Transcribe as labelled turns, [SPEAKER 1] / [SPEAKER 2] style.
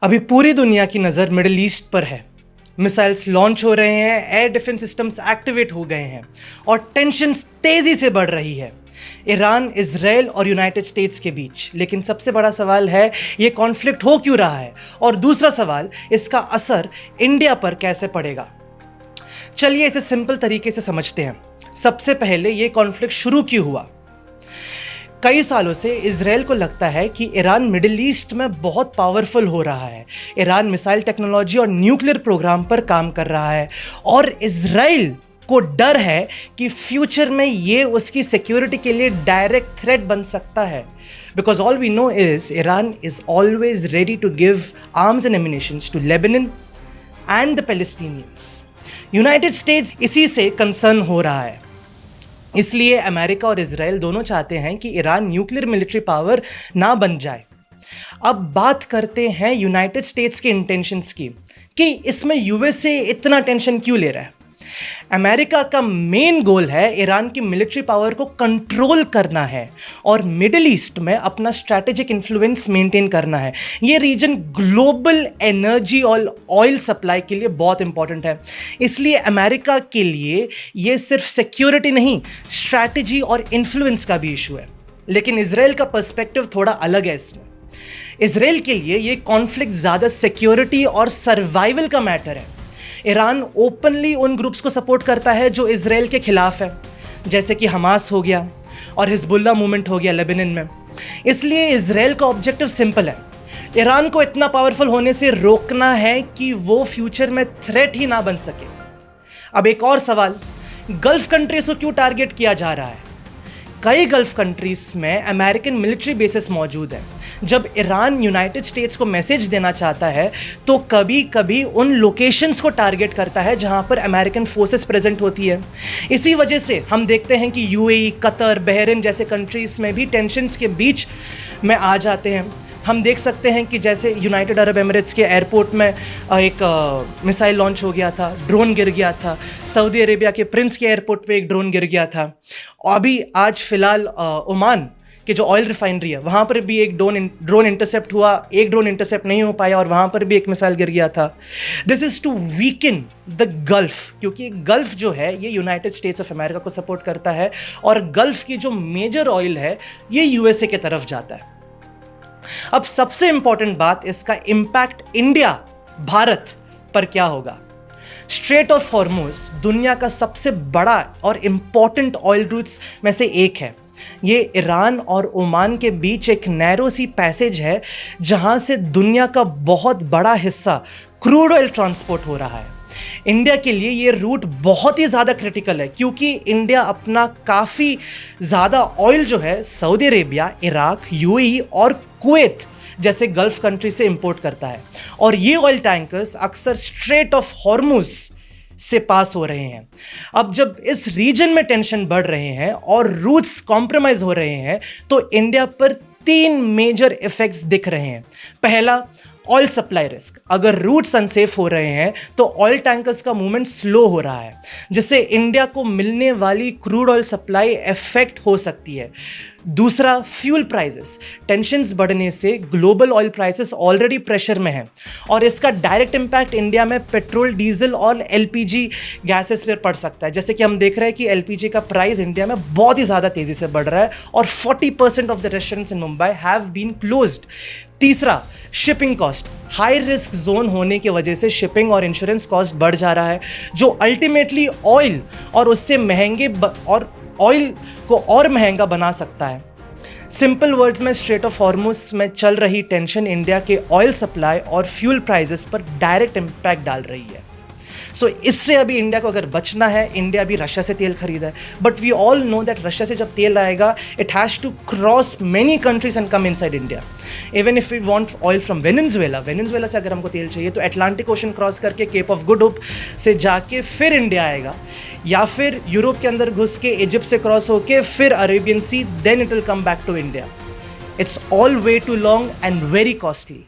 [SPEAKER 1] अभी पूरी दुनिया की नज़र मिडिल ईस्ट पर है। मिसाइल्स लॉन्च हो रहे हैं, एयर डिफेंस सिस्टम्स एक्टिवेट हो गए हैं और टेंशन्स तेज़ी से बढ़ रही है ईरान, इजराइल और यूनाइटेड स्टेट्स के बीच। लेकिन सबसे बड़ा सवाल है, ये कॉन्फ्लिक्ट हो क्यों रहा है, और दूसरा सवाल, इसका असर इंडिया पर कैसे पड़ेगा। चलिए इसे सिंपल तरीके से समझते हैं। सबसे पहले ये कॉन्फ्लिक्ट शुरू क्यों हुआ। कई सालों से इजराइल को लगता है कि ईरान मिडिल ईस्ट में बहुत पावरफुल हो रहा है। ईरान मिसाइल टेक्नोलॉजी और न्यूक्लियर प्रोग्राम पर काम कर रहा है और इजराइल को डर है कि फ्यूचर में ये उसकी सिक्योरिटी के लिए डायरेक्ट थ्रेट बन सकता है। Because all we know is Iran is always ready to give arms and ammunitions to Lebanon and the Palestinians. United States इसी से कंसर्न हो रहा है। इसलिए अमेरिका और इजराइल दोनों चाहते हैं कि ईरान न्यूक्लियर मिलिट्री पावर ना बन जाए। अब बात करते हैं यूनाइटेड स्टेट्स के इंटेंशंस की कि इसमें यूएसए इतना टेंशन क्यों ले रहा है। अमेरिका का मेन गोल है ईरान की मिलिट्री पावर को कंट्रोल करना है और मिडिल ईस्ट में अपना स्ट्रैटेजिक इन्फ्लुएंस मेंटेन करना है। ये रीजन ग्लोबल एनर्जी और ऑयल सप्लाई के लिए बहुत इंपॉर्टेंट है। इसलिए अमेरिका के लिए ये सिर्फ सिक्योरिटी नहीं, स्ट्रैटेजी और इन्फ्लुएंस का भी इशू है। लेकिन इजराइल का पर्सपेक्टिव थोड़ा अलग है। इसमें इजराइल के लिए ये कॉन्फ्लिक्ट ज़्यादा सिक्योरिटी और सर्वाइवल का मैटर है। ईरान ओपनली उन ग्रुप्स को सपोर्ट करता है जो इजराइल के खिलाफ है, जैसे कि हमास हो गया और हिजबुल्ला मूवमेंट हो गया लेबनान में। इसलिए इजराइल का ऑब्जेक्टिव सिंपल है, ईरान को इतना पावरफुल होने से रोकना है कि वो फ्यूचर में थ्रेट ही ना बन सके। अब एक और सवाल, गल्फ कंट्रीज को क्यों टारगेट किया जा रहा है। कई गल्फ कंट्रीज में अमेरिकन मिलिट्री बेसिस मौजूद है। जब ईरान यूनाइटेड स्टेट्स को मैसेज देना चाहता है तो कभी कभी उन लोकेशंस को टारगेट करता है जहां पर अमेरिकन फोर्सेस प्रेजेंट होती है। इसी वजह से हम देखते हैं कि यूएई, कतर, बहरीन जैसे कंट्रीज में भी टेंशन्स के बीच में आ जाते हैं। हम देख सकते हैं कि जैसे यूनाइटेड अरब एमिरेट्स के एयरपोर्ट में एक मिसाइल लॉन्च हो गया था, ड्रोन गिर गया था। सऊदी अरेबिया के प्रिंस के एयरपोर्ट पे एक ड्रोन गिर गया था। अभी आज फिलहाल ओमान के जो ऑयल रिफाइनरी है वहाँ पर भी एक ड्रोन इंटरसेप्ट हुआ, एक ड्रोन इंटरसेप्ट नहीं हो पाया और वहाँ पर भी एक मिसाइल गिर गया था। This is to weaken the Gulf, क्योंकि गल्फ जो है ये यूनाइटेड स्टेट्स ऑफ अमेरिका को सपोर्ट करता है और गल्फ की जो मेजर ऑयल है ये यूएसए के तरफ जाता है। अब सबसे इंपॉर्टेंट बात, इसका इंपैक्ट इंडिया, भारत पर क्या होगा। स्ट्रेट ऑफ हॉर्मुज दुनिया का सबसे बड़ा और इंपॉर्टेंट ऑयल रूट्स में से एक है। ये ईरान और ओमान के बीच एक नैरो सी पैसेज है जहां से दुनिया का बहुत बड़ा हिस्सा क्रूड ऑयल ट्रांसपोर्ट हो रहा है। इंडिया के लिए ये रूट बहुत ही ज़्यादा क्रिटिकल है क्योंकि इंडिया अपना काफ़ी ज़्यादा ऑयल जो है सऊदी अरेबिया, इराक, यूएई और कुवैत जैसे गल्फ कंट्री से इंपोर्ट करता है और ये ऑयल टैंकर्स अक्सर स्ट्रेट ऑफ हॉर्मुज से पास हो रहे हैं। अब जब इस रीजन में टेंशन बढ़ रहे हैं और रूट्स कॉम्प्रोमाइज हो रहे हैं तो इंडिया पर 3 मेजर इफेक्ट्स दिख रहे हैं। पहला, ऑयल सप्लाई रिस्क। अगर रूट्स अनसेफ हो रहे हैं तो ऑयल टैंकर्स का मूवमेंट स्लो हो रहा है, जिससे इंडिया को मिलने वाली क्रूड ऑयल सप्लाई इफेक्ट हो सकती है। दूसरा, फ्यूल प्राइसेस। टेंशन्स बढ़ने से global oil prices already pressure में हैं और इसका डायरेक्ट इम्पैक्ट इंडिया में पेट्रोल, डीजल और एलपीजी गैसेस पर पड़ सकता है। जैसे कि हम देख रहे हैं कि एलपीजी का प्राइस इंडिया में बहुत ही ज़्यादा तेज़ी से बढ़ रहा है और 40% of the restaurants in Mumbai have been closed. तीसरा, shipping cost. High risk zone होने की वजह से शिपिंग और इंश्योरेंस कॉस्ट बढ़ जा रहा है, जो अल्टीमेटली ऑयल और उससे महंगे और ऑयल को और महंगा बना सकता है। सिंपल वर्ड्स में, स्ट्रेट ऑफ हॉर्मुज में चल रही टेंशन इंडिया के ऑयल सप्लाई और फ्यूल प्राइसेस पर डायरेक्ट इम्पैक्ट डाल रही है। सो इससे अभी इंडिया को अगर बचना है, इंडिया भी रशिया से तेल खरीदा है, but we all know that Russia से जब तेल आएगा it has to cross many countries and come inside India. Even if we want oil from Venezuela से अगर हमको तेल चाहिए तो अटलांटिक ओशन क्रॉस करके केप ऑफ गुड होप से जाके फिर इंडिया आएगा, या फिर यूरोप के अंदर घुस के इजिप्ट से क्रॉस होके फिर Arabian Sea, then it will come back to India. It's all way too long and very costly.